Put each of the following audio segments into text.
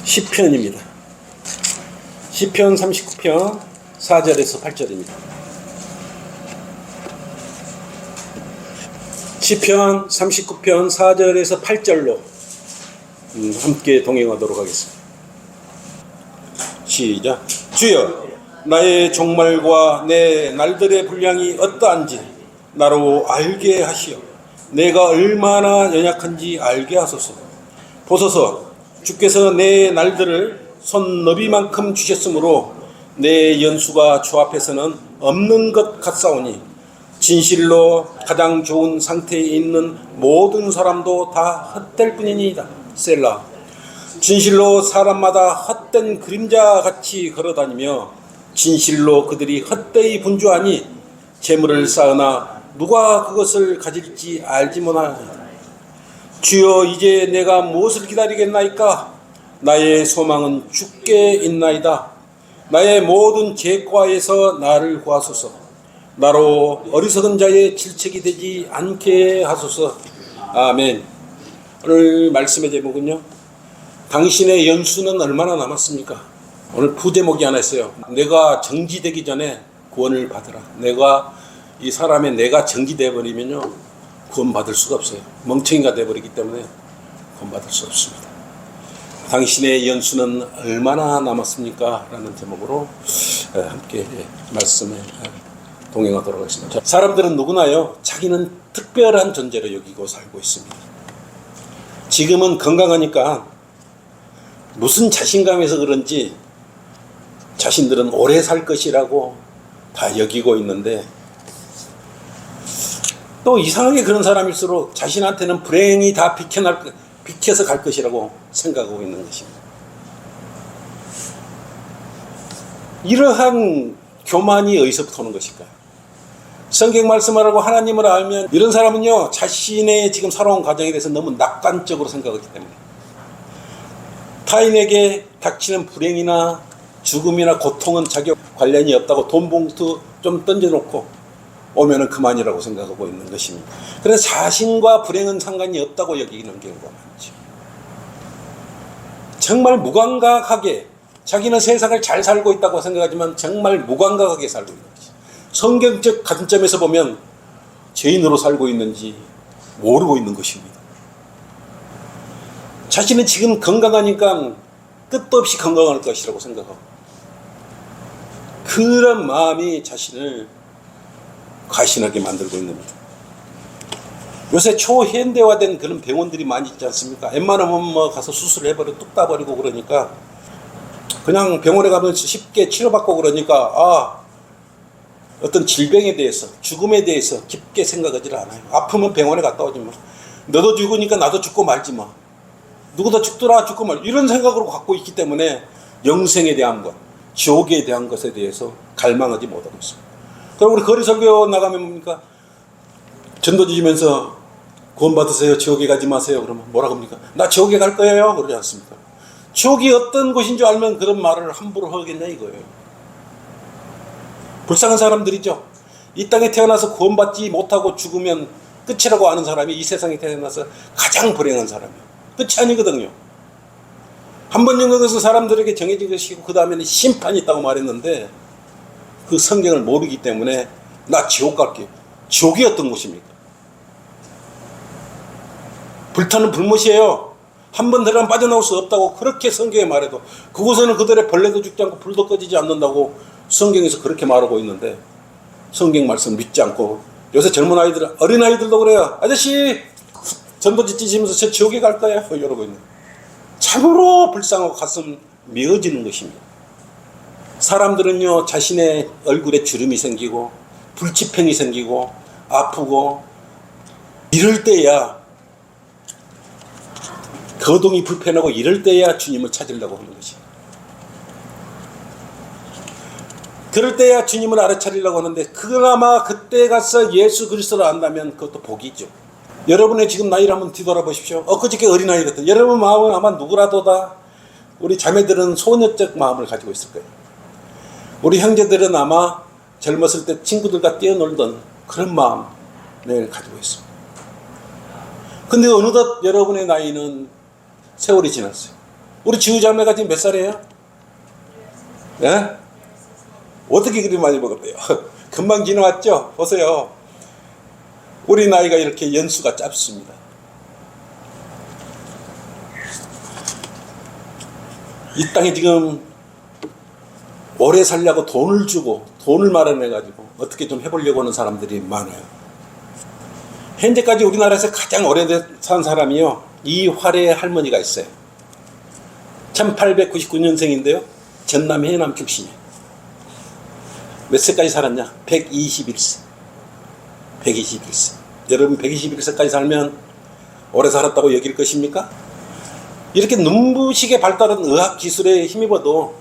시편입니다. 시편 39편 4절에서 8절입니다. 시편 39편 4절에서 8절로 함께 동행하도록 하겠습니다. 시작. 주여, 나의 종말과 내 날들의 분량이 어떠한지 나로 알게 하시오. 내가 얼마나 연약한지 알게 하소서. 보소서, 주께서 내 날들을 손너비만큼 주셨으므로 내 연수가 주 앞에서는 없는 것 같사오니 진실로 가장 좋은 상태에 있는 모든 사람도 다 헛될 뿐이니이다. 셀라. 진실로 사람마다 헛된 그림자 같이 걸어다니며 진실로 그들이 헛되이 분주하니 재물을 쌓으나 누가 그것을 가질지 알지 못하나이다. 주여, 이제 내가 무엇을 기다리겠나이까? 나의 소망은 주께 있나이다. 나의 모든 죄과에서 나를 구하소서. 나로 어리석은 자의 질책이 되지 않게 하소서. 아멘. 오늘 말씀의 제목은요, 당신의 연수는 얼마나 남았습니까? 오늘 부제목이 하나 있어요. 내가 정지되기 전에 구원을 받으라. 이 사람의 내가 정지되어 버리면요, 구원받을 수가 없어요. 멍청이가 되어버리기 때문에 구원받을 수 없습니다. 당신의 연수는 얼마나 남았습니까? 라는 제목으로 함께 말씀에 동행하도록 하겠습니다. 사람들은 누구나요, 자기는 특별한 존재로 여기고 살고 있습니다. 지금은 건강하니까 무슨 자신감에서 그런지 자신들은 오래 살 것이라고 다 여기고 있는데, 또 이상하게 그런 사람일수록 자신한테는 불행이 다 비켜서 갈 것이라고 생각하고 있는 것입니다. 이러한 교만이 어디서부터 오는 것일까요? 성경 말씀을 하고 하나님을 알면 이런 사람은요, 자신의 지금 살아온 과정에 대해서 너무 낙관적으로 생각하기 때문에 타인에게 닥치는 불행이나 죽음이나 고통은 자기 관련이 없다고 돈 봉투 좀 던져놓고 오면은 그만이라고 생각하고 있는 것입니다. 그래서 자신과 불행은 상관이 없다고 여기는 경우가 많죠. 정말 무감각하게 자기는 세상을 잘 살고 있다고 생각하지만 정말 무감각하게 살고 있는 거죠. 성경적 관점에서 보면 죄인으로 살고 있는지 모르고 있는 것입니다. 자신은 지금 건강하니까 끝도 없이 건강할 것이라고 생각하고, 그런 마음이 자신을 과신하게 만들고 있는 겁니다. 요새 초현대화된 그런 병원들이 많이 있지 않습니까? 웬만하면 가서 수술을 해버리고 뚝 따버리고 그러니까, 그냥 병원에 가면 쉽게 치료받고 그러니까 어떤 질병에 대해서, 죽음에 대해서 깊게 생각하지 않아요. 아프면 병원에 갔다 오지 뭐. 너도 죽으니까 나도 죽고 말지 뭐. 누구도 죽더라 죽고 말, 이런 생각으로 갖고 있기 때문에 영생에 대한 것, 지옥에 대한 것에 대해서 갈망하지 못하고 있습니다. 그럼 우리 거리 설교 나가면 뭡니까? 전도 주시면서 구원 받으세요, 지옥에 가지 마세요. 그러면 뭐라고 합니까? 나 지옥에 갈 거예요. 그러지 않습니까? 지옥이 어떤 곳인 줄 알면 그런 말을 함부로 하겠냐 이거예요. 불쌍한 사람들이죠. 이 땅에 태어나서 구원받지 못하고 죽으면 끝이라고 아는 사람이 이 세상에 태어나서 가장 불행한 사람이에요. 끝이 아니거든요. 한 번 죽는 것은 사람들에게 정해진 것이고 그 다음에는 심판이 있다고 말했는데, 그 성경을 모르기 때문에 나 지옥 갈게요. 지옥이 어떤 곳입니까? 불타는 불못이에요. 한 번 들어가면 빠져나올 수 없다고 그렇게 성경에 말해도, 그곳에는 그들의 벌레도 죽지 않고 불도 꺼지지 않는다고 성경에서 그렇게 말하고 있는데, 성경 말씀 믿지 않고 요새 젊은 아이들, 어린 아이들도 그래요. 아저씨 전도지 찢으면서 저 지옥에 갈 거예요 이러고 있는, 참으로 불쌍하고 가슴 메어지는 것입니다. 사람들은요, 자신의 얼굴에 주름이 생기고 불치병이 생기고 아프고 이럴 때야, 거동이 불편하고 이럴 때야 주님을 찾으려고 하는 것이, 그럴 때야 주님을 알아차리려고 하는데, 그나마 그때 가서 예수 그리스도를 안다면 그것도 복이죠. 여러분의 지금 나이를 한번 뒤돌아보십시오. 엊그저께 어린아이 같은 여러분 마음은 아마 누구라도 다, 우리 자매들은 소녀적 마음을 가지고 있을 거예요. 우리 형제들은 아마 젊었을 때 친구들과 뛰어놀던 그런 마음을 가지고 있습니다. 근데 어느덧 여러분의 나이는 세월이 지났어요. 우리 지우자매가 지금 몇 살이에요? 예? 어떻게 그리 많이 먹었대요? 금방 지나왔죠? 보세요. 우리 나이가 이렇게 연수가 짧습니다. 이 땅에 지금 오래 살려고 돈을 주고 돈을 마련해가지고 어떻게 좀 해보려고 하는 사람들이 많아요. 현재까지 우리나라에서 가장 오래 산 사람이요, 이화래 할머니가 있어요. 1899년생인데요 전남 해남 출신이에요. 몇 세까지 살았냐? 121세. 121세. 여러분 121세까지 살면 오래 살았다고 여길 것입니까? 이렇게 눈부시게 발달한 의학기술에 힘입어도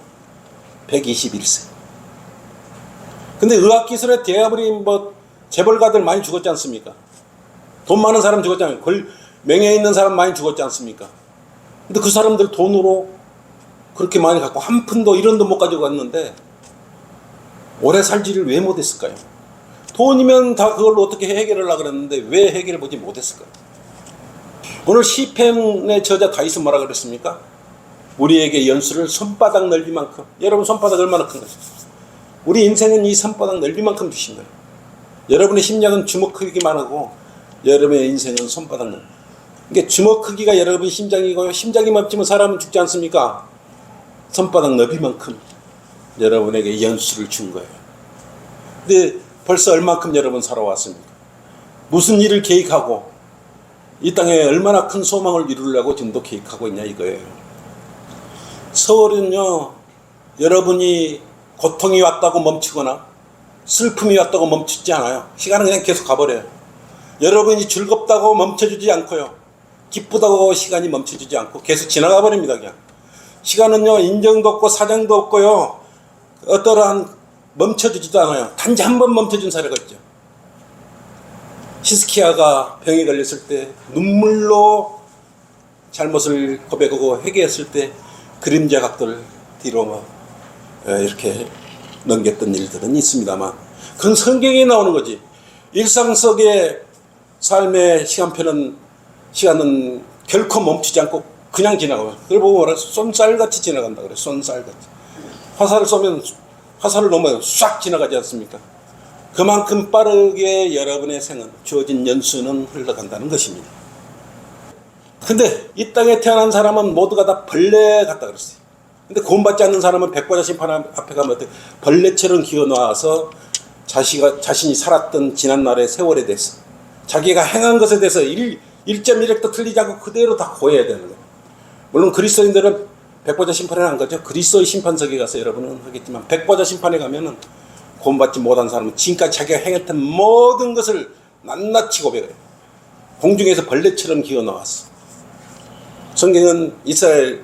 121세. 근데 의학기술에 대해버린 재벌가들 많이 죽었지 않습니까? 돈 많은 사람 죽었잖아요. 명예 있는 사람 많이 죽었지 않습니까? 근데 그 사람들 돈으로 그렇게 많이 갖고 한 푼도 1원도 못 가지고 갔는데 오래 살지를 왜 못했을까요? 돈이면 다 그걸로 어떻게 해결을 하려고 그랬는데 왜 해결을 보지 못했을까요? 오늘 시편의 저자 다윗은 뭐라 그랬습니까? 우리에게 연수를 손바닥 넓이만큼. 여러분 손바닥 얼마나 큰 것입니까? 우리 인생은 이 손바닥 넓이만큼 주신 거예요. 여러분의 심장은 주먹 크기만 하고 여러분의 인생은 손바닥 넓이. 그러니까 주먹 크기가 여러분 심장이고요. 심장이 멈추면 사람은 죽지 않습니까? 손바닥 넓이만큼 여러분에게 연수를 준 거예요. 근데 벌써 얼마큼 여러분 살아왔습니까? 무슨 일을 계획하고 이 땅에 얼마나 큰 소망을 이루려고 지금도 계획하고 있냐 이거예요. 서울은요, 여러분이 고통이 왔다고 멈추거나 슬픔이 왔다고 멈추지 않아요. 시간은 그냥 계속 가버려요. 여러분이 즐겁다고 멈춰주지 않고요, 기쁘다고 시간이 멈춰주지 않고 계속 지나가 버립니다. 그냥 시간은요, 인정도 없고 사정도 없고요, 어떠한 멈춰주지도 않아요. 단지 한 번 멈춰준 사례가 있죠. 히스키야가 병에 걸렸을 때 눈물로 잘못을 고백하고 회개했을 때 그림자 각도를 뒤로 이렇게 넘겼던 일들은 있습니다만, 그건 성경에 나오는 거지. 일상 속의 삶의 시간은 결코 멈추지 않고 그냥 지나가요. 그걸 보고 뭐라, 쏜쌀같이 지나간다 그래. 쏜쌀같이. 화살을 쏘면 화살을 넘어요. 싹 지나가지 않습니까? 그만큼 빠르게 여러분의 생은, 주어진 연수는 흘러간다는 것입니다. 근데 이 땅에 태어난 사람은 모두가 다 벌레 같다 그랬어요. 근데 구원받지 않는 사람은 백보자 심판 앞에 가면 어떻게 벌레처럼 기어나와서 자신이 살았던 지난날의 세월에 대해서, 자기가 행한 것에 대해서 1.1획도 틀리지 않고 그대로 다 고해야 되는 거예요. 물론 그리스도인들은 백보자 심판에 한 거죠. 그리스도의 심판석에 가서 여러분은 하겠지만, 백보자 심판에 가면은 구원받지 못한 사람은 지금까지 자기가 행했던 모든 것을 낱낱이 고백해요. 공중에서 벌레처럼 기어나왔어. 성경은 이스라엘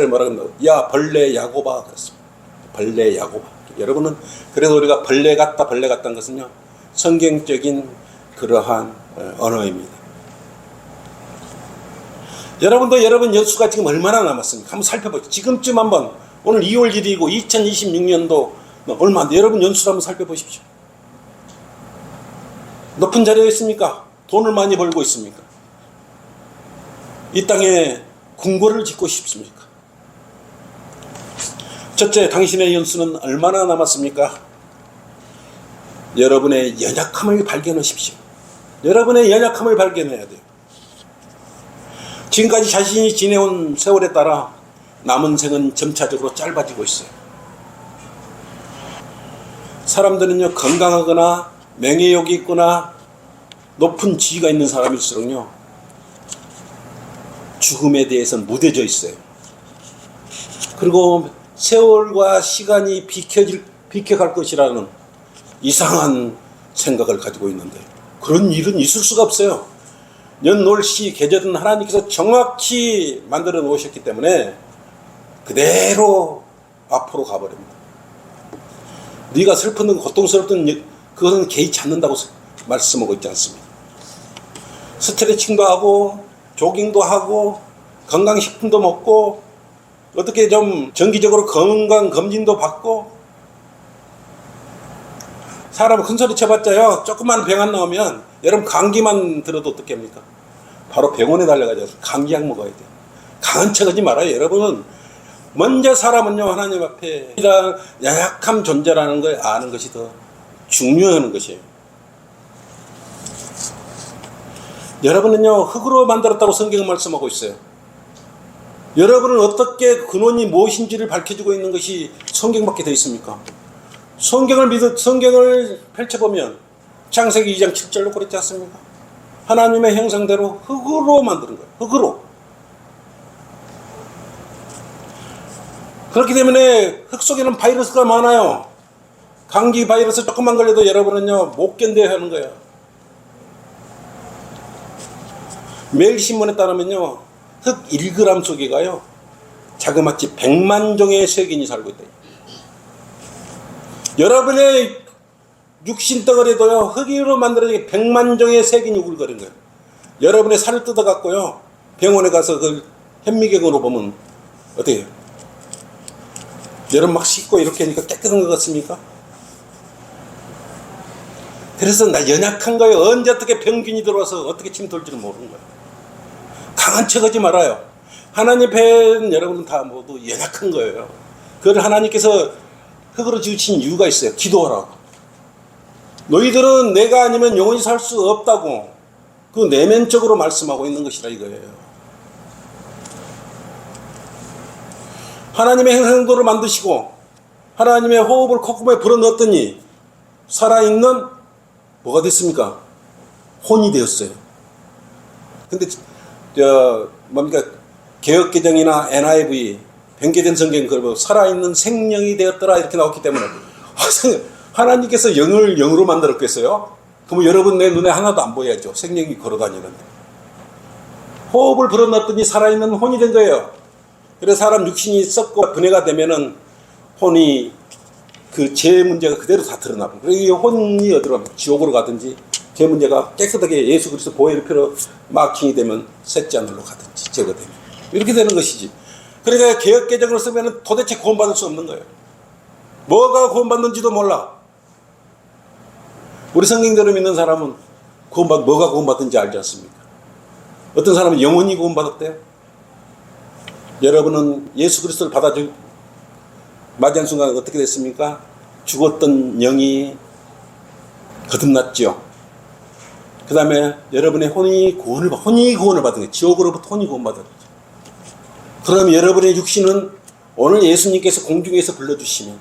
뭐라 그러나, 야 벌레 야고바 그랬습니다. 벌레 야고바. 여러분은 그래서 우리가 벌레 같다는 것은요, 성경적인 그러한 언어입니다. 여러분도 여러분 연수가 지금 얼마나 남았습니까? 한번 살펴보죠. 지금쯤 한번, 오늘 2월 1일이고 2026년도 얼마 안 돼. 여러분 연수를 한번 살펴보십시오. 높은 자리에 있습니까? 돈을 많이 벌고 있습니까? 이 땅에 궁궐을 짓고 싶습니까? 첫째, 당신의 연수는 얼마나 남았습니까? 여러분의 연약함을 발견하십시오. 여러분의 연약함을 발견해야 돼요. 지금까지 자신이 지내온 세월에 따라 남은 생은 점차적으로 짧아지고 있어요. 사람들은요, 건강하거나 명예욕이 있거나 높은 지위가 있는 사람일수록요, 죽음에 대해서는 무뎌져 있어요. 그리고 세월과 시간이 비켜갈 것이라는 이상한 생각을 가지고 있는데, 그런 일은 있을 수가 없어요. 연월시 계절은 하나님께서 정확히 만들어 놓으셨기 때문에 그대로 앞으로 가버립니다. 네가 슬프든 고통스럽든 그것은 개의치 않는다고 말씀하고 있지 않습니다. 스트레칭도 하고 조깅도 하고 건강식품도 먹고 어떻게 좀 정기적으로 건강검진도 받고, 사람 큰 소리 쳐봤자요, 조그만 병 안 나오면, 여러분 감기만 들어도 어떻게 합니까? 바로 병원에 달려가서 감기약 먹어야 돼요. 강한 척하지 말아요. 여러분은 먼저 사람은요 하나님 앞에 연약한 존재라는 걸 아는 것이 더 중요한 것이에요. 여러분은요 흙으로 만들었다고 성경은 말씀하고 있어요. 여러분은 어떻게 근원이 무엇인지를 밝혀주고 있는 것이 성경밖에 되어 있습니까? 성경을 펼쳐보면 창세기 2장 7절로 그랬지 않습니까? 하나님의 형상대로 흙으로 만드는 거예요. 흙으로. 그렇기 때문에 흙 속에는 바이러스가 많아요. 감기 바이러스 조금만 걸려도 여러분은요 못 견뎌야 하는 거예요. 매일 신문에 따르면요 흙 1g 속에가요 자그마치 100만 종의 세균이 살고 있다. 여러분의 육신 덩어리도요 흙으로 만들어진 100만 종의 세균이 우글거리는 거예요. 여러분의 살을 뜯어갖고요 병원에 가서 그 현미경으로 보면 어때요? 여러분 막 씻고 이렇게 하니까 깨끗한 것 같습니까? 그래서 나 연약한 거예요. 언제 어떻게 병균이 들어와서 어떻게 침돌지를 모르는 거예요. 강한 척하지 말아요. 하나님 팬 여러분은 다 모두 연약한 거예요. 그걸 하나님께서 흙으로 지으신 이유가 있어요. 기도하라고. 너희들은 내가 아니면 영원히 살 수 없다고 그 내면적으로 말씀하고 있는 것이라 이거예요. 하나님의 형상도를 만드시고 하나님의 호흡을 콧구멍에 불어넣었더니 살아있는 뭐가 됐습니까? 혼이 되었어요. 근데 뭡니까 개역개정이나 NIV 변개된 성경 그걸 살아있는 생명이 되었더라 이렇게 나왔기 때문에 하나님께서 영을 영으로 만들었겠어요? 그러면 여러분 내 눈에 하나도 안 보여야죠. 생명이 걸어다니는데 호흡을 불어넣었더니 살아있는 혼이 된 거예요. 그래서 사람 육신이 썩고 분해가 되면은 혼이 그 죄 문제가 그대로 다 드러나고 그리고 이 혼이 어디로 가면 지옥으로 가든지 죄 문제가 깨끗하게 예수 그리스도 보혈의 피로 마킹이 되면 셋째 하늘로 가든지 제거되면 이렇게 되는 것이지. 그러니까 개역개정으로 쓰면 도대체 구원받을 수 없는 거예요. 뭐가 구원받는지도 몰라. 우리 성경대로 믿는 사람은 뭐가 구원받는지 알지 않습니까? 어떤 사람은 영원히 구원받았대요. 여러분은 예수 그리스도를 맞이한 순간 어떻게 됐습니까? 죽었던 영이 거듭났죠. 그 다음에 여러분의 혼이 구원을 받은 거예요. 지옥으로부터 혼이 구원받았죠. 그럼 여러분의 육신은 오늘 예수님께서 공중에서 불러주시면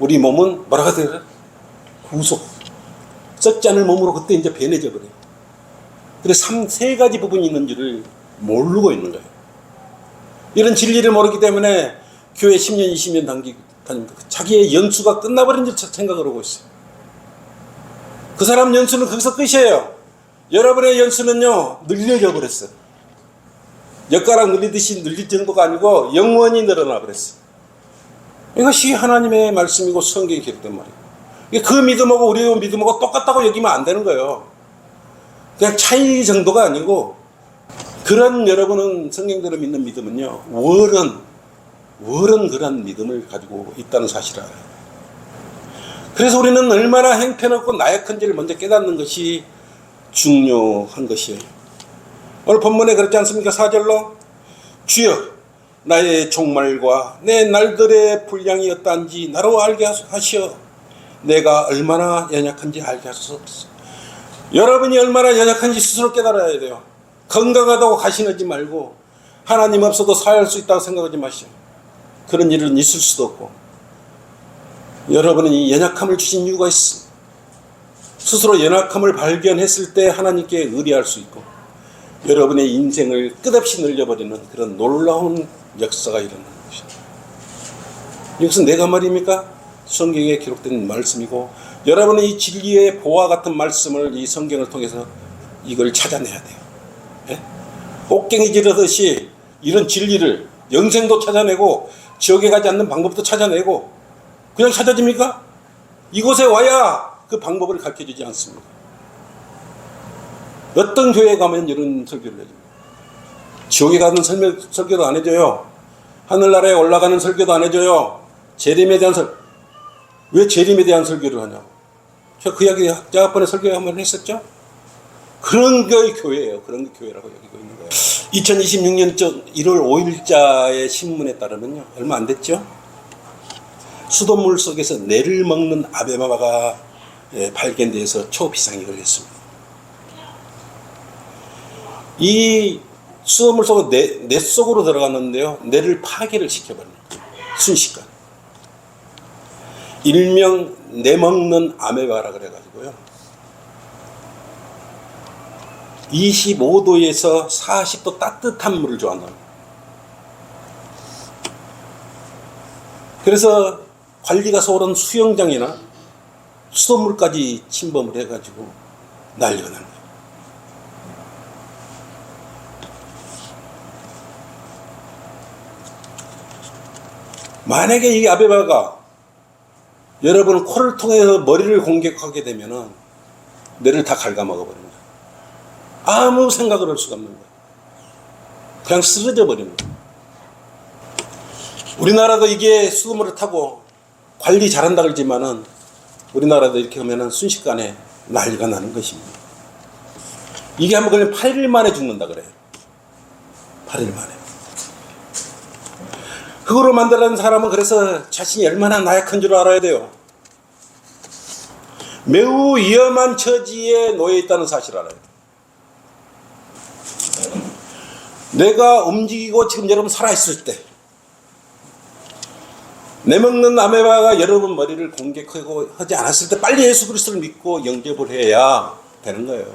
우리 몸은 뭐라고 돼요? 구속. 썩지 않을 몸으로 그때 이제 변해져 버려요. 그래서 세 가지 부분이 있는 줄을 모르고 있는 거예요. 이런 진리를 모르기 때문에 교회 10년, 20년 다니고 자기의 연수가 끝나버린 줄 생각을 하고 있어요. 그 사람 연수는 거기서 끝이에요. 여러분의 연수는요 늘려져 버렸어요. 엿가락 늘리듯이 늘릴 정도가 아니고 영원히 늘어나 버렸어요. 이것이 하나님의 말씀이고 성경에 기록된 말이에요. 그 믿음하고 우리의 믿음하고 똑같다고 여기면 안 되는 거예요. 그냥 차이 정도가 아니고 그런 여러분은 성경대로 믿는 믿음은요 월은 그런 믿음을 가지고 있다는 사실을 알아요. 그래서 우리는 얼마나 형편없고 나약한지를 먼저 깨닫는 것이 중요한 것이에요. 오늘 본문에 그렇지 않습니까? 4절로 주여 나의 종말과 내 날들의 분량이 어떠한지 나로 알게 하시어 내가 얼마나 연약한지 알게 하소서. 여러분이 얼마나 연약한지 스스로 깨달아야 돼요. 건강하다고 가신하지 말고 하나님 없어도 사할 수 있다고 생각하지 마시오. 그런 일은 있을 수도 없고 여러분은 이 연약함을 주신 이유가 있어. 스스로 연약함을 발견했을 때 하나님께 의뢰할 수 있고 여러분의 인생을 끝없이 늘려버리는 그런 놀라운 역사가 일어나는 것입니다. 이것은 내가 말입니까? 성경에 기록된 말씀이고 여러분은 이 진리의 보화 같은 말씀을 이 성경을 통해서 이걸 찾아내야 돼요. 예? 꽃갱이 지르듯이 이런 진리를 영생도 찾아내고 지옥에 가지 않는 방법도 찾아내고 그냥 찾아집니까? 이곳에 와야 그 방법을 가르쳐주지 않습니다. 어떤 교회에 가면 이런 설교를 해줍니다. 지옥에 가는 설교도 안 해줘요. 하늘나라에 올라가는 설교도 안 해줘요. 재림에 대한 왜 재림에 대한 설교를 하냐고. 그 이야기 저번에 설교 한번 했었죠? 그런 게 교회예요. 그런 게 교회라고 여기고 있는 거예요. 2026년 1월 5일자의 신문에 따르면요, 얼마 안 됐죠? 수돗물 속에서 뇌를 먹는 아메바가 발견돼서 초비상이 걸렸습니다. 이 수돗물 속으로 뇌 속으로 들어갔는데요, 뇌를 파괴를 시켜버립니다. 순식간. 일명 뇌 먹는 아메바라 그래가지고요, 25도에서 40도 따뜻한 물을 좋아한다. 그래서 관리가 소홀한 수영장이나 수돗물까지 침범을 해가지고 난리가 난 거예요. 만약에 이 아메바가 여러분 코를 통해서 머리를 공격하게 되면은 뇌를 다 갉아먹어 버립니다. 아무 생각을 할 수가 없는 거예요. 그냥 쓰러져 버립니다. 우리나라도 이게 수돗물을 타고 관리 잘한다 그러지만은 우리나라도 이렇게 하면은 순식간에 난리가 나는 것입니다. 이게 한번 걸리면 8일 만에 죽는다 그래요. 8일 만에. 흙으로 만들어낸 사람은 그래서 자신이 얼마나 나약한 줄 알아야 돼요. 매우 위험한 처지에 놓여 있다는 사실을 알아야 돼요. 내가 움직이고 지금 여러분 살아있을 때, 내 먹는 아메바가 여러분 머리를 공격하고 하지 않았을 때 빨리 예수 그리스도를 믿고 영접을 해야 되는 거예요.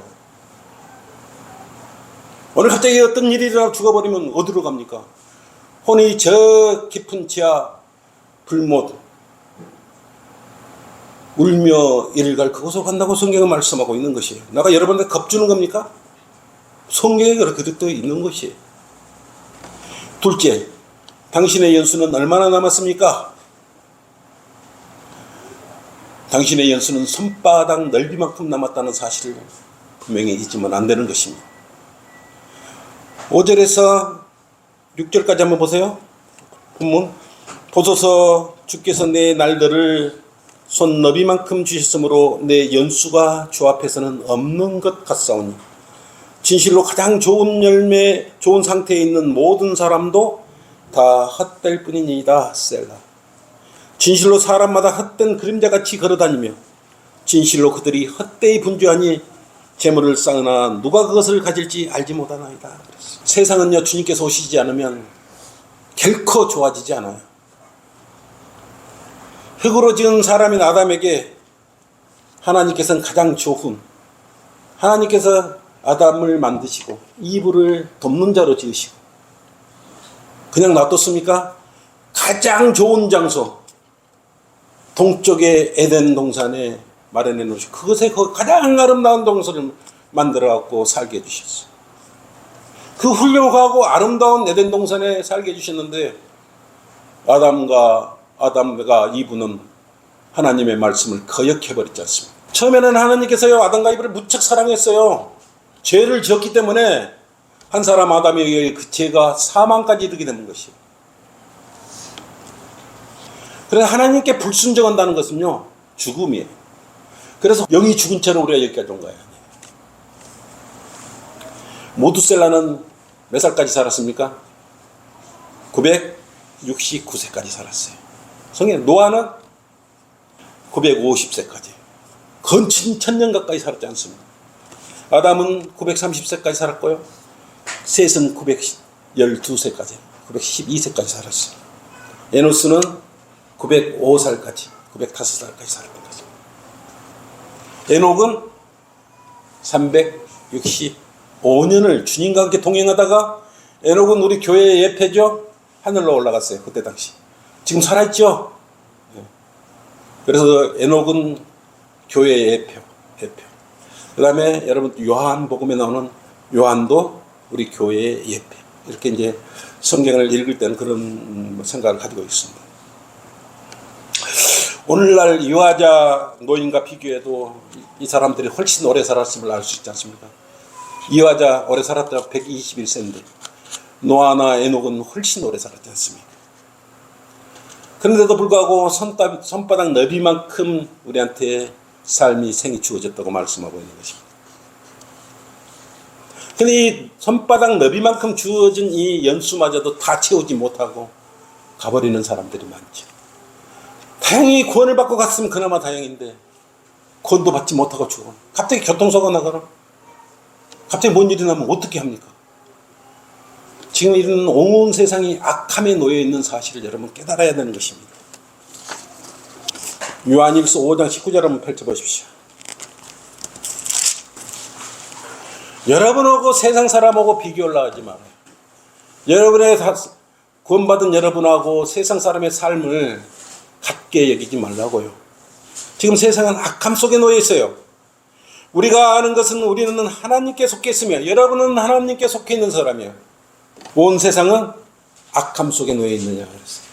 오늘 갑자기 어떤 일이라도 죽어버리면 어디로 갑니까? 혼이 저 깊은 지하 불못 울며 이를 갈 그곳으로 간다고 성경은 말씀하고 있는 것이에요. 내가 여러분한테 겁주는 겁니까? 성경에 그렇게 또 있는 것이에요. 둘째, 당신의 연수는 얼마나 남았습니까? 당신의 연수는 손바닥 넓이만큼 남았다는 사실을 분명히 잊으면 안 되는 것입니다. 5절에서 6절까지 한번 보세요. 본문. 보소서 주께서 내 날들을 손 너비만큼 주셨으므로 내 연수가 주 앞에서는 없는 것 같사오니 진실로 가장 좋은 열매, 좋은 상태에 있는 모든 사람도 다 헛될 뿐이니이다. 셀라. 진실로 사람마다 헛된 그림자같이 걸어다니며 진실로 그들이 헛되이 분주하니 재물을 쌓으나 누가 그것을 가질지 알지 못하나이다. 그랬어요. 세상은요, 주님께서 오시지 않으면 결코 좋아지지 않아요. 흙으로 지은 사람인 아담에게 하나님께서는 가장 좋은, 하나님께서 아담을 만드시고 이브를 돕는 자로 지으시고 그냥 놔뒀습니까? 가장 좋은 장소, 동쪽의 에덴 동산에 마련해 놓으시고 그것에 가장 아름다운 동산을 만들어 갖고 살게 해주셨어요. 그 훌륭하고 아름다운 에덴 동산에 살게 해주셨는데 아담과 이브는 하나님의 말씀을 거역해 버렸지 않습니까? 처음에는 하나님께서요, 아담과 이브를 무척 사랑했어요. 죄를 지었기 때문에 한 사람 아담에 의해 그 죄가 사망까지 이르게 되는 것이에요. 그래서 하나님께 불순종한다는 것은요, 죽음이에요. 그래서 영이 죽은 채로 우리가 여기까지 온 거예요. 모두셀라는 몇 살까지 살았습니까? 969세까지 살았어요. 성경 노아는 950세까지. 건 1000년 가까이 살았지 않습니까? 아담은 930세까지 살았고요. 셋은 912세까지, 912세까지 살았어요. 에노스는 905살까지, 905살까지 살았던 거죠. 에녹은 365년을 주님과 함께 동행하다가 에녹은 우리 교회의 예패죠. 하늘로 올라갔어요. 그때 당시. 지금 살아있죠. 그래서 에녹은 교회의 예표. 그 다음에 여러분 요한복음에 나오는 요한도 우리 교회의 예표. 이렇게 이제 성경을 읽을 때는 그런 생각을 가지고 있습니다. 오늘날 이화자 노인과 비교해도 이 사람들이 훨씬 오래 살았음을 알 수 있지 않습니까? 이화자 오래 살았다가 121세인데 노아나 에녹은 훨씬 오래 살았지 않습니까? 그런데도 불구하고 손바닥 너비만큼 우리한테 삶이 생이 주어졌다고 말씀하고 있는 것입니다. 근데 이 손바닥 너비만큼 주어진 이 연수마저도 다 채우지 못하고 가버리는 사람들이 많죠. 다행히 구원을 받고 갔으면 그나마 다행인데 구원도 받지 못하고 죽어. 갑자기 교통사고 나거나 갑자기 뭔 일이 나면 어떻게 합니까? 지금 이런 온 세상이 악함에 놓여 있는 사실을 여러분 깨달아야 되는 것입니다. 요한일서 5장 19절 한번 펼쳐보십시오. 여러분하고 세상 사람하고 비교를 하지 말아요. 여러분의 구원받은 여러분하고 세상 사람의 삶을 같게 여기지 말라고요. 지금 세상은 악함 속에 놓여 있어요. 우리가 아는 것은 우리는 하나님께 속해 있으며 여러분은 하나님께 속해 있는 사람이에요. 온 세상은 악함 속에 놓여 있느냐 그랬어요.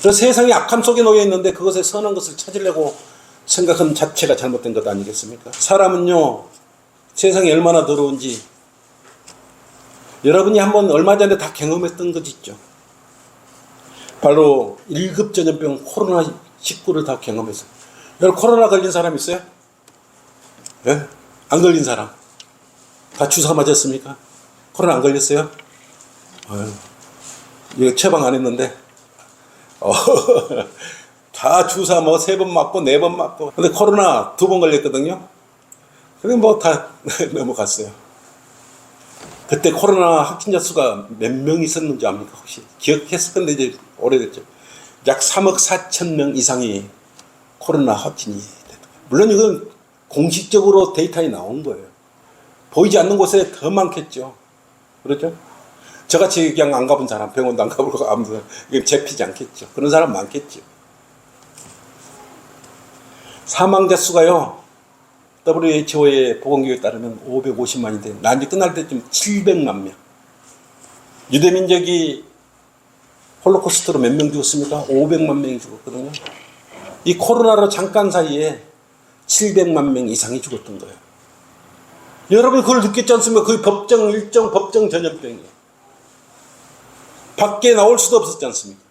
그래서 세상이 악함 속에 놓여 있는데 그것에 선한 것을 찾으려고 생각하는 자체가 잘못된 것 아니겠습니까? 사람은요, 세상이 얼마나 더러운지 여러분이 한번 얼마 전에 다 경험했던 것 있죠. 바로 1급 전염병 코로나19를 다 경험했어요. 여러분 코로나 걸린 사람 있어요? 네? 안 걸린 사람? 다 주사 맞았습니까? 코로나 안 걸렸어요? 이거 처방 안 했는데 다 주사 뭐 3번 맞고 4번 맞고 근데 코로나 2번 걸렸거든요. 그래 뭐 다 넘어갔어요. 그때 코로나 확진자 수가 몇 명 있었는지 압니까? 혹시 기억했을 건데 이제 오래됐죠. 약 3억 4천 명 이상이 코로나 확진이 됐다. 물론 이건 공식적으로 데이터에 나온 거예요. 보이지 않는 곳에 더 많겠죠. 그렇죠? 저같이 그냥 안 가본 사람, 병원도 안 가보고 아무도 이게 잡히지 않겠죠. 그런 사람 많겠죠. 사망자 수가요, WHO의 보건기구에 따르면 550만인데, 난지 끝날 때쯤 700만 명. 유대민족이 홀로코스트로 몇 명 죽었습니까? 500만 명이 죽었거든요. 이 코로나로 잠깐 사이에 700만 명 이상이 죽었던 거예요. 여러분 그걸 느꼈지 않습니까? 거의 일정 법정 전염병이에요. 밖에 나올 수도 없었지 않습니까?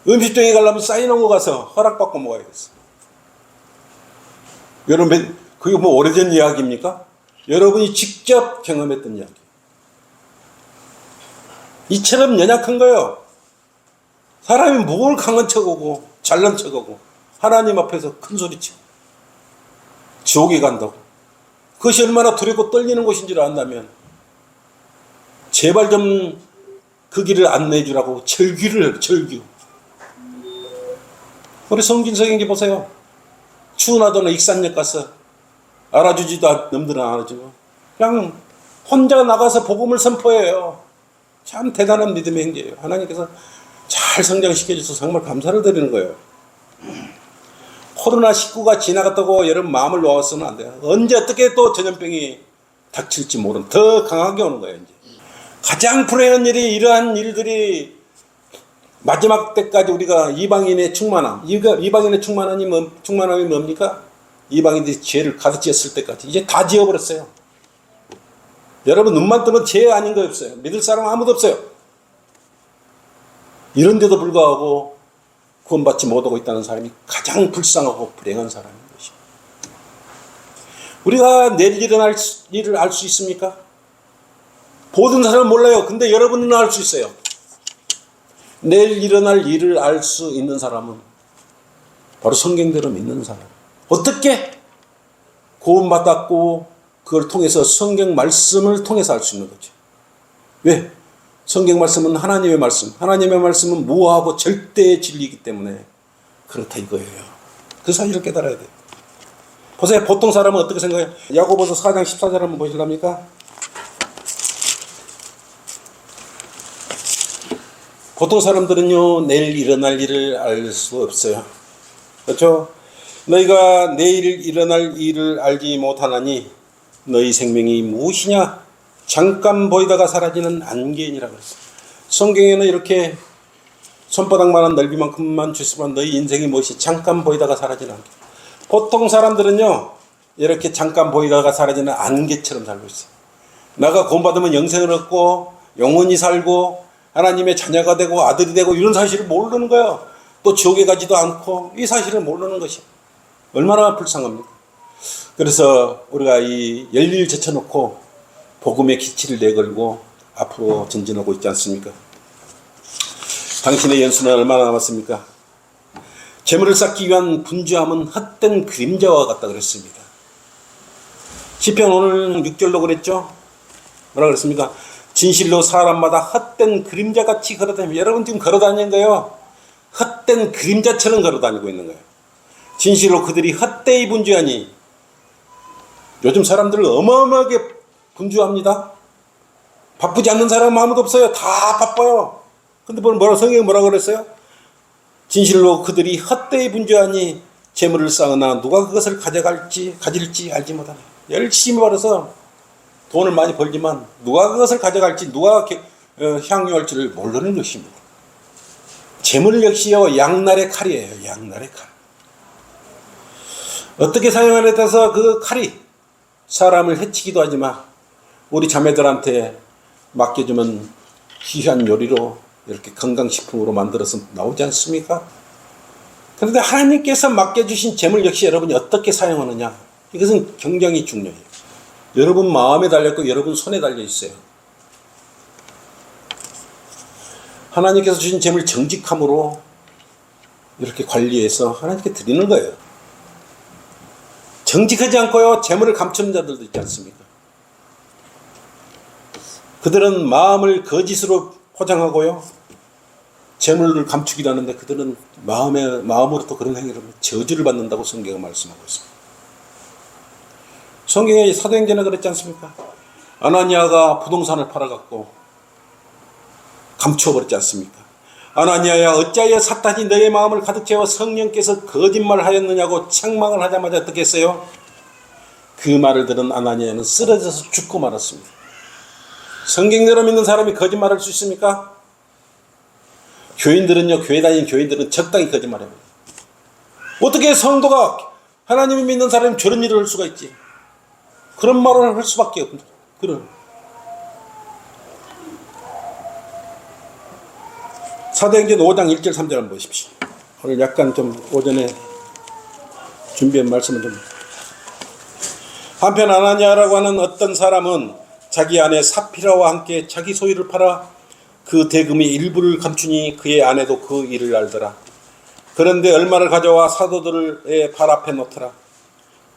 음식점에 가려면 사인한 거 가서 허락받고 먹어야겠어. 여러분 그게 뭐 오래전 이야기입니까? 여러분이 직접 경험했던 이야기. 이처럼 연약한 거예요. 사람이 뭘 강한 척하고 잘난 척하고 하나님 앞에서 큰 소리치고 지옥에 간다고. 그것이 얼마나 두렵고 떨리는 것인지를 안다면 제발 좀 그 길을 안내해 주라고 절규를 절규. 우리 성김성인기 보세요. 추운하도는 익산역 가서 알아주지도 놈들은 알아주고 그냥 혼자 나가서 복음을 선포해요. 참 대단한 믿음의 행제예요. 하나님께서 잘 성장시켜줘서 정말 감사를 드리는 거예요. 코로나19가 지나갔다고 여러분 마음을 놓아서는 안 돼요. 언제 어떻게 또 전염병이 닥칠지 모르는 더 강하게 오는 거예요. 이제. 가장 불행한 일이 이러한 일들이 마지막 때까지 우리가 이방인의 충만함, 이방인의 충만함이 뭡니까? 이방인들이 죄를 가득 지었을 때까지 이제 다 지어버렸어요. 여러분 눈만 뜨면 죄 아닌 거 없어요. 믿을 사람 아무도 없어요. 이런데도 불구하고 구원받지 못하고 있다는 사람이 가장 불쌍하고 불행한 사람인 것입니다. 우리가 내일 일어날 일을 알 수 있습니까? 모든 사람은 몰라요. 근데 여러분은 알 수 있어요. 내일 일어날 일을 알 수 있는 사람은 바로 성경대로 믿는 사람. 어떻게? 구원받았고 그걸 통해서 성경 말씀을 통해서 알 수 있는 거죠. 왜? 성경 말씀은 하나님의 말씀. 하나님의 말씀은 무하고 절대의 진리이기 때문에 그렇다 이거예요. 그 사실을 깨달아야 돼요. 보세요. 보통 사람은 어떻게 생각해요? 야고보서 4장 14절 한번 보실랍니까? 보통 사람들은요, 내일 일어날 일을 알 수 없어요. 그렇죠? 너희가 내일 일어날 일을 알지 못하나니 너희 생명이 무엇이냐? 잠깐 보이다가 사라지는 안개인이라고 했어요. 성경에는 이렇게 손바닥만한 넓이만큼만 주시면 너희 인생이 무엇이 잠깐 보이다가 사라지는 안개. 보통 사람들은요, 이렇게 잠깐 보이다가 사라지는 안개처럼 살고 있어요. 내가 구원받으면 영생을 얻고 영원히 살고 하나님의 자녀가 되고 아들이 되고 이런 사실을 모르는 거예요. 또 지옥에 가지도 않고 이 사실을 모르는 것이 얼마나 불쌍합니까? 그래서 우리가 이 열일 제쳐놓고 복음의 기치를 내걸고 앞으로 전진하고 있지 않습니까? 당신의 연수는 얼마나 남았습니까? 재물을 쌓기 위한 분주함은 헛된 그림자와 같다 그랬습니다. 시편 오늘 6절로 그랬죠? 뭐라 그랬습니까? 진실로 사람마다 헛된 그림자같이 걸어다니며, 여러분 지금 걸어다니는 거예요. 헛된 그림자처럼 걸어다니고 있는 거예요. 진실로 그들이 헛되이 분주하니, 요즘 사람들은 어마어마하게 분주합니다. 바쁘지 않는 사람은 아무도 없어요. 다 바빠요. 근데 성경이 뭐라고 그랬어요? 진실로 그들이 헛되이 분주하니 재물을 쌓으나 누가 그것을 가질지 알지 못하네. 열심히 벌어서 돈을 많이 벌지만 누가 그것을 가져갈지, 누가 향유할지를 모르는 것입니다. 재물 역시요, 양날의 칼이에요. 양날의 칼. 어떻게 사용하냐에 따라서 그 칼이 사람을 해치기도 하지만 우리 자매들한테 맡겨주면 귀한 요리로 이렇게 건강식품으로 만들어서 나오지 않습니까? 그런데 하나님께서 맡겨주신 재물 역시 여러분이 어떻게 사용하느냐, 이것은 굉장히 중요해요. 여러분 마음에 달렸고 여러분 손에 달려 있어요. 하나님께서 주신 재물 정직함으로 이렇게 관리해서 하나님께 드리는 거예요. 정직하지 않고요, 재물을 감추는 자들도 있지 않습니까? 그들은 마음을 거짓으로 포장하고요, 재물을 감추기도 하는데 그들은 마음으로부터 그런 행위를 하면 저주를 받는다고 성경은 말씀하고 있습니다. 성경의 사도행전에 그랬지 않습니까? 아나니아가 부동산을 팔아갖고 감추어버렸지 않습니까? 아나니아야, 어찌하여 사탄이 너의 마음을 가득 채워 성령께서 거짓말하였느냐고 책망을 하자마자 어떻게 했어요? 그 말을 들은 아나니아는 쓰러져서 죽고 말았습니다. 성경대로 믿는 사람이 거짓말할 수 있습니까? 교인들은요, 교회 다니는 교인들은 적당히 거짓말해요. 어떻게 성도가, 하나님을 믿는 사람이 저런 일을 할 수가 있지? 그런 말을 할 수밖에 없는 그런. 사도행전 5장 1절 3절 한번 보십시오. 오늘 약간 좀 오전에 준비한 말씀을 좀. 한편 아나니아라고 하는 어떤 사람은 자기 아내 사피라와 함께 자기 소유를 팔아 그 대금의 일부를 감추니 그의 아내도 그 일을 알더라. 그런데 얼마를 가져와 사도들의 발 앞에 놓더라.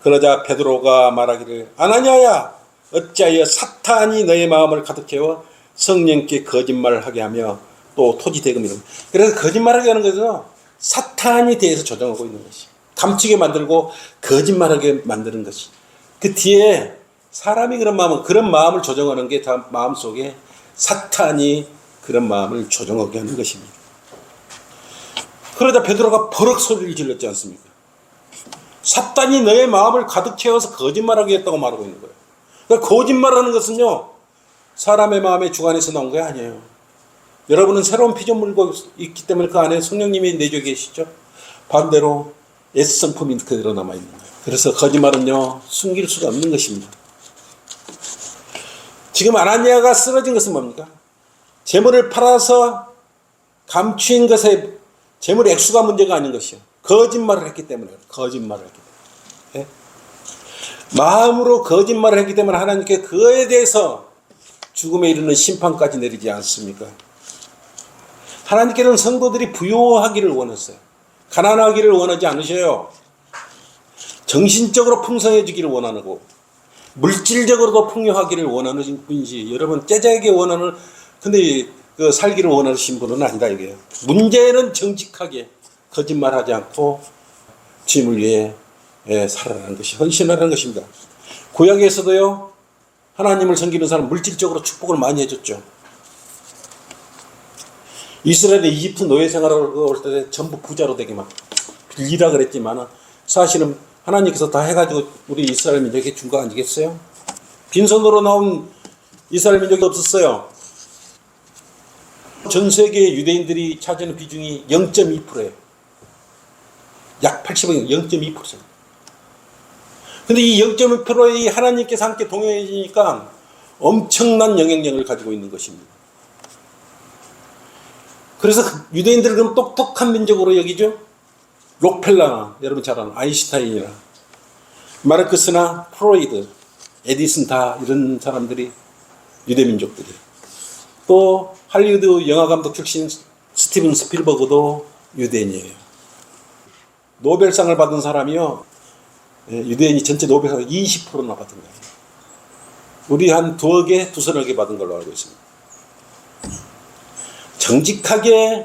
그러자 베드로가 말하기를, 아나니아야, 어찌하여 사탄이 너의 마음을 가득 채워 성령께 거짓말하게 하며 또 토지 대금이라고. 그래서 거짓말하게 하는 거죠. 사탄이 대해서 조정하고 있는 것이, 감추게 만들고 거짓말하게 만드는 것이. 그 뒤에 사람이 그런 마음을 조정하는 게 다 마음속에 사탄이 그런 마음을 조정하게 하는 것입니다. 그러자 베드로가 버럭 소리를 질렀지 않습니까? 사탄이 너의 마음을 가득 채워서 거짓말하게 했다고 말하고 있는 거예요. 그러니까 거짓말하는 것은요, 사람의 마음의 주관에서 나온 게 아니에요. 여러분은 새로운 피조물고 있기 때문에 그 안에 성령님이 내주어 계시죠. 반대로 S성품이 그대로 남아있는 거예요. 그래서 거짓말은요, 숨길 수가 없는 것입니다. 지금 아나니아가 쓰러진 것은 뭡니까? 재물을 팔아서 감추인 것에 재물 액수가 문제가 아닌 것이요, 거짓말을 했기 때문에. 거짓말을 했기 때문에. 네? 마음으로 거짓말을 했기 때문에 하나님께 그에 대해서 죽음에 이르는 심판까지 내리지 않습니까? 하나님께는 성도들이 부요하기를 원했어요. 가난하기를 원하지 않으셔요. 정신적으로 풍성해지기를 원하고 물질적으로도 풍요하기를 원하는 분이지, 여러분 째자에게 원하는, 근데 그 살기를 원하시는 분은 아니다 이게요. 문제는 정직하게 거짓말하지 않고 주님을 위해 살아가는 것이, 헌신하는 것입니다. 구약에서도요, 하나님을 섬기는 사람 물질적으로 축복을 많이 해줬죠. 이스라엘의 이집트 노예 생활을 올 때 전부 부자로 되게 막 빌리라 그랬지만 사실은 하나님께서 다 해가지고 우리 이스라엘 민족에게 준 거 아니겠어요? 빈손으로 나온 이스라엘 민족이 없었어요. 전 세계 유대인들이 차지하는 비중이 0.2%예요. 약 80억, 0.2%. 근데 이 0.2%의 하나님께서 함께 동행해지니까 엄청난 영향력을 가지고 있는 것입니다. 그래서 유대인들을 그럼 똑똑한 민족으로 여기죠. 록펠러나 여러분 잘 아는 아인슈타인이나 마르크스나 프로이드, 에디슨 다 이런 사람들이 유대민족들이. 또 할리우드 영화감독 출신 스티븐 스필버그도 유대인이에요. 노벨상을 받은 사람이요, 유대인이 전체 노벨상 20%나 받은 거예요. 우리 한 두어 개, 두서너 개 받은 걸로 알고 있습니다. 정직하게,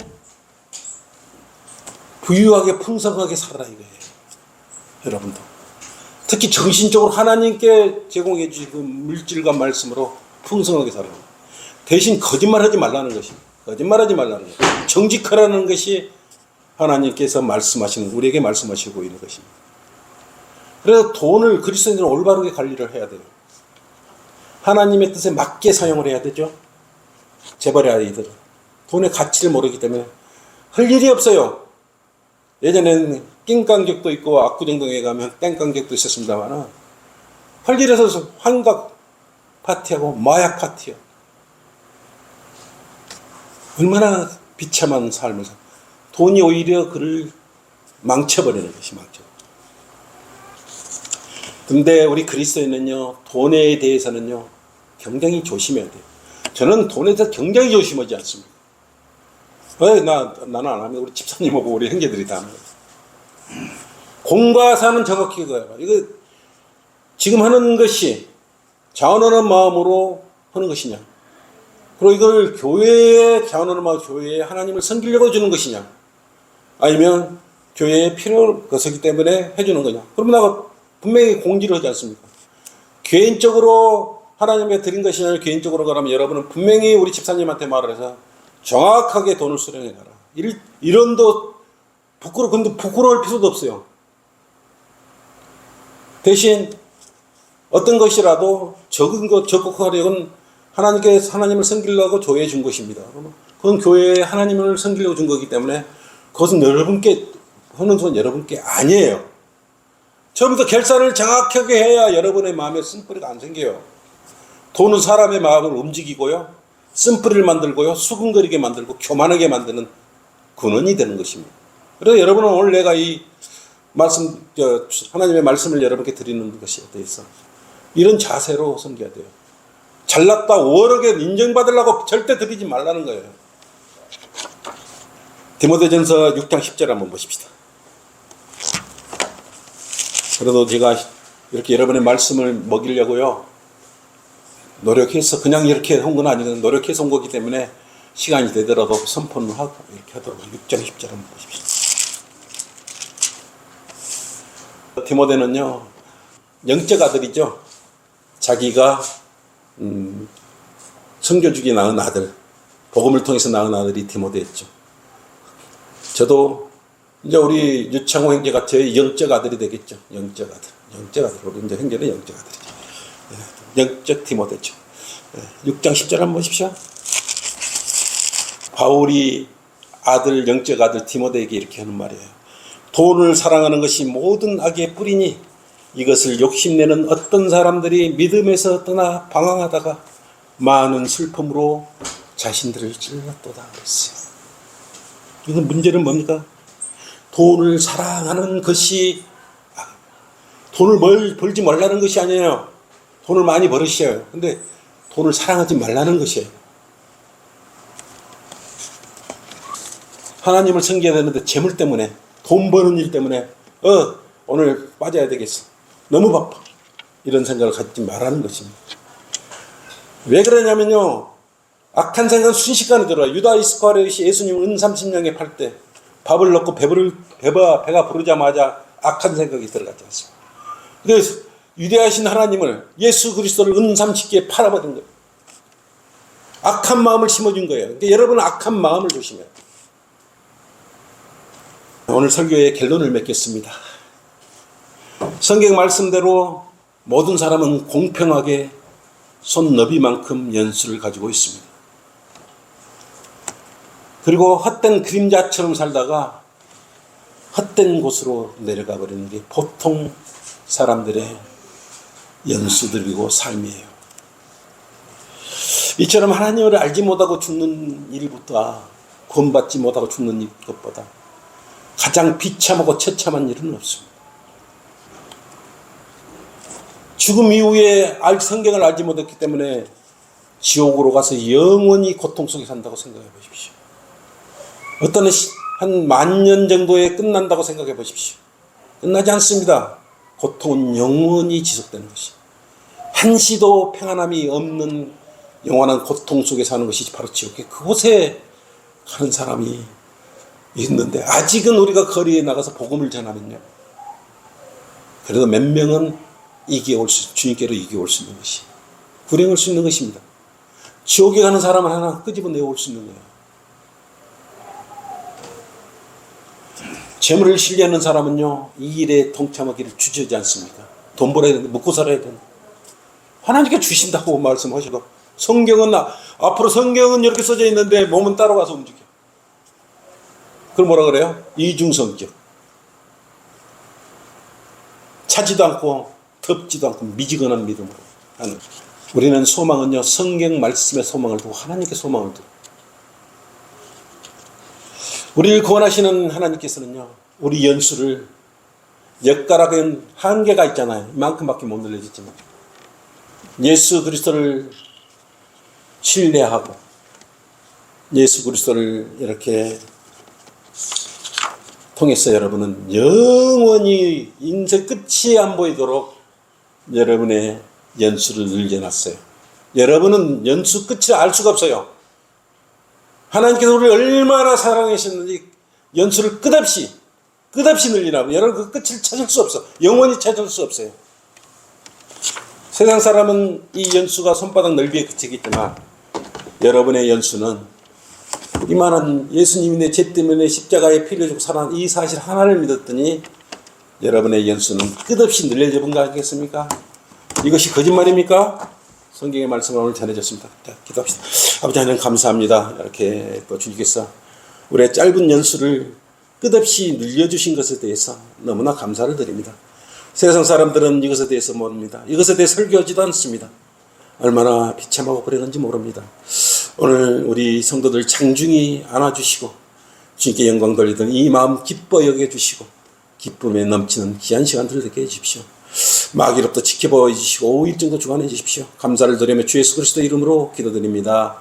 부유하게, 풍성하게 살아라 이거예요. 여러분도. 특히 정신적으로 하나님께 제공해 주신 그 물질과 말씀으로 풍성하게 살아라. 대신 거짓말하지 말라는 것입니다. 거짓말하지 말라는 것. 정직하라는 것이 하나님께서 말씀하시는, 우리에게 말씀하시고 있는 것입니다. 그래서 돈을 그리스도인들은 올바르게 관리를 해야 돼요. 하나님의 뜻에 맞게 사용을 해야 되죠. 재벌의 아이들은 돈의 가치를 모르기 때문에 할 일이 없어요. 예전에는 낑깡객도 있고 압구정동에 가면 땡깡객도 있었습니다만 할 일에서 환각 파티하고 마약 파티요. 얼마나 비참한 삶을 살. 돈이 오히려 그를 망쳐버리는 것이 망쳐. 근데 우리 그리스도인은요, 돈에 대해서는요, 굉장히 조심해야 돼요. 저는 돈에 대해서 굉장히 조심하지 않습니다. 나는 안 합니다. 우리 집사님하고 우리 형제들이 다 합니다. 공과 사는 정확히 그거예요. 이거 지금 하는 것이 자원하는 마음으로 하는 것이냐, 그리고 이걸 교회에 자원하는 마음, 교회에 하나님을 섬기려고 주는 것이냐, 아니면 교회에 필요를 거스기 때문에 해주는 거냐. 그러면 내가 분명히 공지를 하지 않습니까? 개인적으로 하나님께 드린 것이냐, 개인적으로 그러면 여러분은 분명히 우리 집사님한테 말을 해서 정확하게 돈을 수령해 가라. 이런도 근데 부끄러울 필요도 없어요. 대신 어떤 것이라도 적은 것, 적극하려고는 하나님을 섬기려고 조회해 준 것입니다. 그건 교회에 하나님을 섬기려고 준 거기 때문에 그것은 여러분께 하는 건 여러분께 아니에요. 처음부터 결산을 정확하게 해야 여러분의 마음에 쓴뿌리가 안 생겨요. 돈은 사람의 마음을 움직이고요, 쓴뿌리를 만들고요, 수근거리게 만들고 교만하게 만드는 근원이 되는 것입니다. 그래서 여러분은 오늘 내가 이 말씀, 하나님의 말씀을 여러분께 드리는 것이 어떠해서 이런 자세로 섬겨야 돼요. 잘났다, 월하게 인정받으려고 절대 드리지 말라는 거예요. 디모데전서 6장 10절 한번 보십시다. 그래도 제가 이렇게 여러분의 말씀을 먹이려고요, 노력해서 그냥 이렇게 한 건 아니거든요. 노력해서 온 거기 때문에 시간이 되더라도 선포를 하고 이렇게 하도록. 6장 10절 한번 보십시오. 디모데는요, 영적 아들이죠. 자기가 선교주기 낳은 아들, 복음을 통해서 낳은 아들이 디모데였죠. 저도 이제 우리 유창호 형제가 제 영적 아들이 되겠죠. 영적 아들. 우리 이제 형제는 영적 아들이죠. 영적 디모데죠. 6장 10절 한번 보십시오. 바울이 아들, 영적 아들 디모데에게 이렇게 하는 말이에요. 돈을 사랑하는 것이 모든 악의 뿌리니 이것을 욕심내는 어떤 사람들이 믿음에서 떠나 방황하다가 많은 슬픔으로 자신들을 찔렀도다 그랬어요. 이건 문제는 뭡니까? 돈을 사랑하는 것이, 돈을 벌지 말라는 것이 아니에요. 돈을 많이 벌으셔요. 근데 돈을 사랑하지 말라는 것이에요. 하나님을 섬겨야 되는데 재물 때문에, 돈 버는 일 때문에 오늘 빠져야 되겠어, 너무 바빠, 이런 생각을 갖지 말라는 것입니다. 왜 그러냐면요, 악한 생각은 순식간에 들어요. 유다 이스카리ot이 예수님을 은 30냥에 팔 때 밥을 넣고 배가 부르자마자 악한 생각이 들어갔지 않습니까? 그래서 위대하신 하나님을, 예수 그리스도를 은 30개에 팔아버린 거예요. 악한 마음을 심어준 거예요. 그러니까 여러분은 악한 마음을 조심해요. 오늘 설교의 결론을 맺겠습니다. 성경 말씀대로 모든 사람은 공평하게 손너비만큼 연수를 가지고 있습니다. 그리고 헛된 그림자처럼 살다가 헛된 곳으로 내려가 버리는 게 보통 사람들의 연수들이고 삶이에요. 이처럼 하나님을 알지 못하고 죽는 일보다, 구원받지 못하고 죽는 것보다 가장 비참하고 처참한 일은 없습니다. 죽음 이후에 성경을 알지 못했기 때문에 지옥으로 가서 영원히 고통 속에 산다고 생각해 보십시오. 어떤 한 10,000년 정도에 끝난다고 생각해 보십시오. 끝나지 않습니다. 고통은 영원히 지속되는 것이. 한시도 평안함이 없는 영원한 고통 속에 사는 것이 바로 지옥에, 그곳에 가는 사람이 있는데, 아직은 우리가 거리에 나가서 복음을 전하면요, 그래도 몇 명은 주님께로 이겨올 수 있는 것이, 불행할 수 있는 것입니다. 지옥에 가는 사람을 하나 끄집어내어 올 수 있는 거예요. 재물을 신뢰하는 사람은요, 이 일에 동참하기를 주저하지 않습니까? 돈 벌어야 되는데, 먹고 살아야 되는데. 하나님께 주신다고 말씀하시고, 앞으로 성경은 이렇게 써져 있는데 몸은 따라가서 움직여. 그걸 뭐라 그래요? 이중성격. 차지도 않고 덮지도 않고 미지근한 믿음으로 하는. 우리는 소망은요, 성경 말씀의 소망을 두고 하나님께 소망을 두고, 우리를 구원하시는 하나님께서는요, 우리 연수를, 엿가락은 한계가 있잖아요. 이만큼밖에 못 늘려졌지만, 예수 그리스도를 신뢰하고 예수 그리스도를 이렇게 통해서 여러분은 영원히 인생 끝이 안 보이도록 여러분의 연수를 늘려놨어요. 여러분은 연수 끝을 알 수가 없어요. 하나님께서 우리를 얼마나 사랑하셨는지 연수를 끝없이 늘리라고. 여러분 그 끝을 찾을 수 없어. 영원히 찾을 수 없어요. 세상 사람은 이 연수가 손바닥 넓이에 그치겠지만, 여러분의 연수는 이만한 예수님이 내 죄 때문에 십자가에 피를 주고 살아난 이 사실 하나를 믿었더니 여러분의 연수는 끝없이 늘려져 본 거 아니겠습니까? 이것이 거짓말입니까? 성경의 말씀을 오늘 전해줬습니다. 자, 기도합시다. 아버지 하나님 감사합니다. 이렇게 또 주님께서 우리의 짧은 연수를 끝없이 늘려주신 것에 대해서 너무나 감사를 드립니다. 세상 사람들은 이것에 대해서 모릅니다. 이것에 대해 설교하지도 않습니다. 얼마나 비참하고 그랬는지 모릅니다. 오늘 우리 성도들 장중히 안아주시고 주님께 영광 돌리던 이 마음 기뻐 여겨주시고 기쁨에 넘치는 귀한 시간들을 되게 해주십시오. 마귀로부터 지켜봐 주시고 5일 정도 주관해 주십시오. 감사를 드리며 주 예수 그리스도 이름으로 기도드립니다.